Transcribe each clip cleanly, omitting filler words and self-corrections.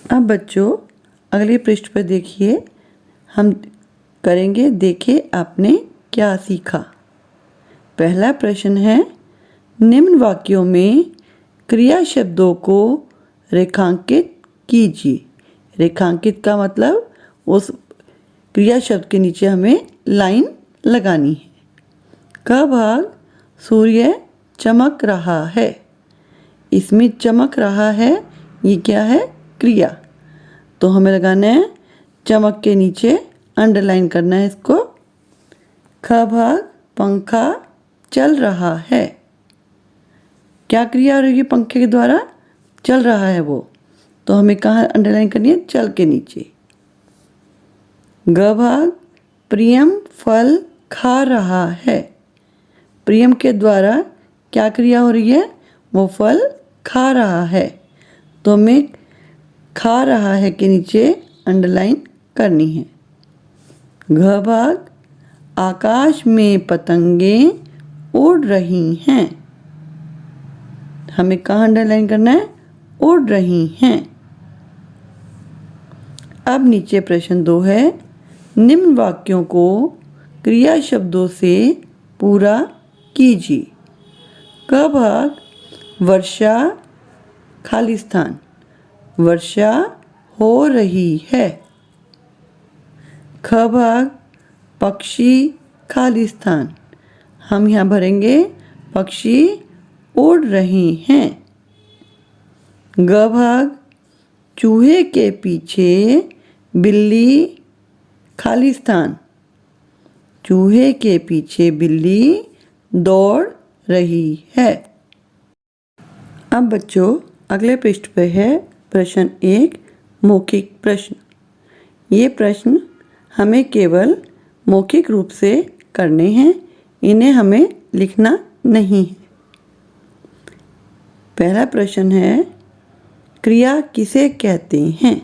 अब बच्चों अगले पृष्ठ पर देखिए, हम करेंगे देखे आपने क्या सीखा। पहला प्रश्न है, निम्न वाक्यों में क्रिया शब्दों को रेखांकित कीजिए। रेखांकित का मतलब उस क्रिया शब्द के नीचे हमें लाइन लगानी है। क भाग, सूर्य चमक रहा है। इसमें चमक रहा है, ये क्या है? क्रिया। तो हमें लगाना है चमक के नीचे अंडरलाइन करना है इसको। ख भाग, पंखा चल रहा है। क्या क्रिया हो रही है? पंखे के द्वारा चल रहा है वो, तो हमें कहाँ अंडरलाइन करनी है? चल के नीचे। ग भाग, प्रियम फल खा रहा है। प्रियम के द्वारा क्या क्रिया हो रही है? वो फल खा रहा है, तो हमें खा रहा है के नीचे अंडरलाइन करनी है। घ भाग, आकाश में पतंगें उड़ रही हैं। हमें कहाँ अंडरलाइन करना है? उड़ रही हैं। अब नीचे प्रश्न 2 है, निम्न वाक्यों को क्रिया शब्दों से पूरा कीजिए। क भाग, वर्षा खाली स्थान, वर्षा हो रही है। ख भाग, पक्षी खाली स्थान, हम यहाँ भरेंगे पक्षी उड़ रहे हैं। ग भाग, चूहे के पीछे बिल्ली खाली स्थान, चूहे के पीछे बिल्ली दौड़ रही है। अब बच्चों अगले पृष्ठ पर है प्रश्न 1, मौखिक प्रश्न। ये प्रश्न हमें केवल मौखिक रूप से करने हैं, इन्हें हमें लिखना नहीं है। पहला प्रश्न है, क्रिया किसे कहते हैं?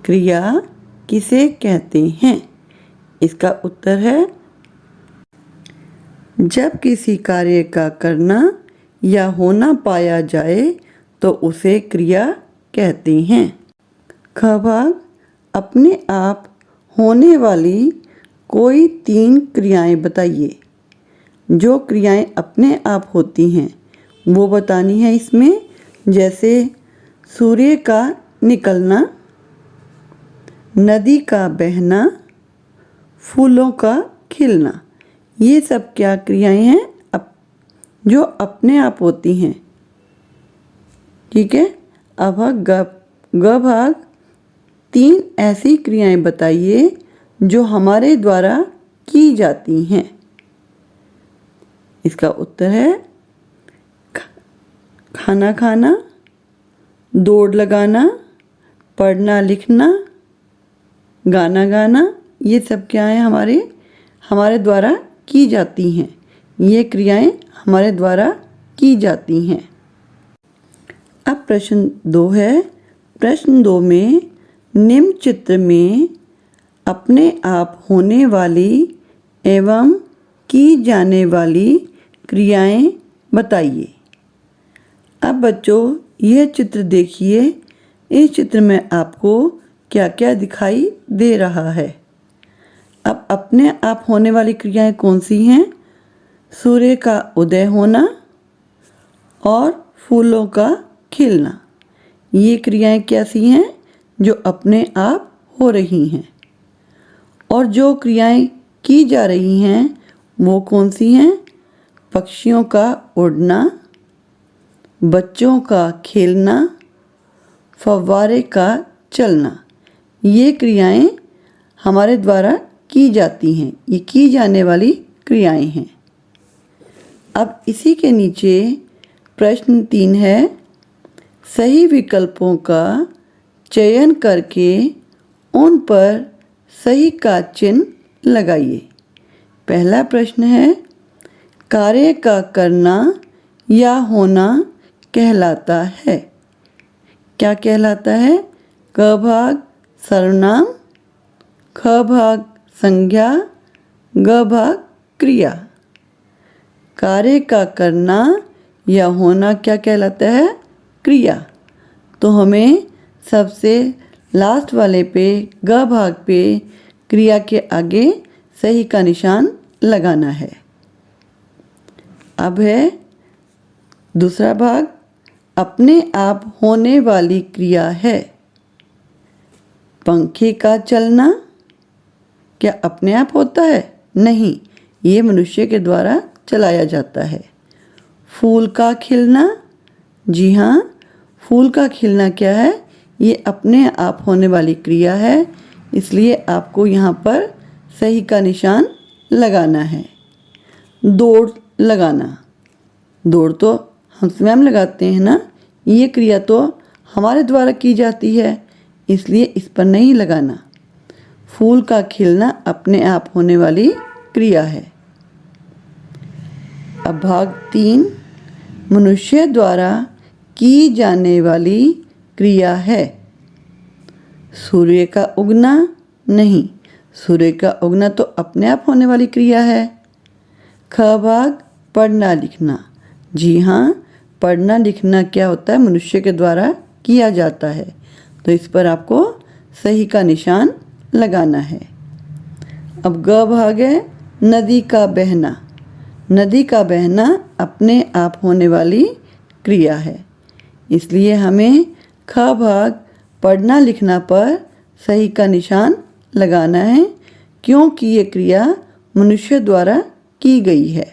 क्रिया किसे कहते हैं? इसका उत्तर है, जब किसी कार्य का करना या होना पाया जाए तो उसे क्रिया कहते हैं। ख भाग, अपने आप होने वाली कोई 3 क्रियाएं बताइए। जो क्रियाएं अपने आप होती हैं वो बतानी है इसमें, जैसे सूर्य का निकलना, नदी का बहना, फूलों का खिलना। ये सब क्या क्रियाएं हैं? जो अपने आप होती हैं। ठीक है। अब ग भाग, 3 ऐसी क्रियाएं बताइए जो हमारे द्वारा की जाती हैं। इसका उत्तर है, खाना खाना, दौड़ लगाना, पढ़ना लिखना, गाना गाना। ये सब क्या है? हमारे द्वारा की जाती हैं। ये क्रियाएं हमारे द्वारा की जाती हैं। अब प्रश्न 2 है। प्रश्न 2 में निम्न चित्र में अपने आप होने वाली एवं की जाने वाली क्रियाएं बताइए। अब बच्चों यह चित्र देखिए, इस चित्र में आपको क्या क्या दिखाई दे रहा है। अब अपने आप होने वाली क्रियाएं कौन सी हैं? सूर्य का उदय होना और फूलों का खिलना। ये क्रियाएं कैसी हैं? जो अपने आप हो रही हैं। और जो क्रियाएं की जा रही हैं वो कौन सी हैं? पक्षियों का उड़ना, बच्चों का खेलना, फव्वारे का चलना। ये क्रियाएं हमारे द्वारा की जाती हैं, ये की जाने वाली क्रियाएं हैं। अब इसी के नीचे प्रश्न 3 है, सही विकल्पों का चयन करके उन पर सही का चिन्ह लगाइए। पहला प्रश्न है, कार्य का करना या होना कहलाता है। क्या कहलाता है? क भाग, सर्वनाम, ख भाग, संज्ञा, ग भाग, क्रिया। कार्य का करना या होना क्या कहलाता है? क्रिया। तो हमें सबसे लास्ट वाले पे ग भाग पे क्रिया के आगे सही का निशान लगाना है। अब है दूसरा भाग, अपने आप होने वाली क्रिया है। पंखे का चलना क्या अपने आप होता है? नहीं, ये मनुष्य के द्वारा चलाया जाता है। फूल का खिलना, जी हाँ, फूल का खिलना क्या है? ये अपने आप होने वाली क्रिया है, इसलिए आपको यहाँ पर सही का निशान लगाना है। दौड़ लगाना, दौड़ तो हम स्वयं लगाते हैं ना, ये क्रिया तो हमारे द्वारा की जाती है, इसलिए इस पर नहीं लगाना। फूल का खिलना अपने आप होने वाली क्रिया है। अब भाग 3, मनुष्य द्वारा की जाने वाली क्रिया है। सूर्य का उगना, नहीं, सूर्य का उगना तो अपने आप होने वाली क्रिया है। ख भाग, पढ़ना लिखना, जी हाँ, पढ़ना लिखना क्या होता है? मनुष्य के द्वारा किया जाता है, तो इस पर आपको सही का निशान लगाना है। अब ग भाग है, नदी का बहना। नदी का बहना अपने आप होने वाली क्रिया है, इसलिए हमें ख भाग पढ़ना लिखना पर सही का निशान लगाना है, क्योंकि ये क्रिया मनुष्य द्वारा की गई है।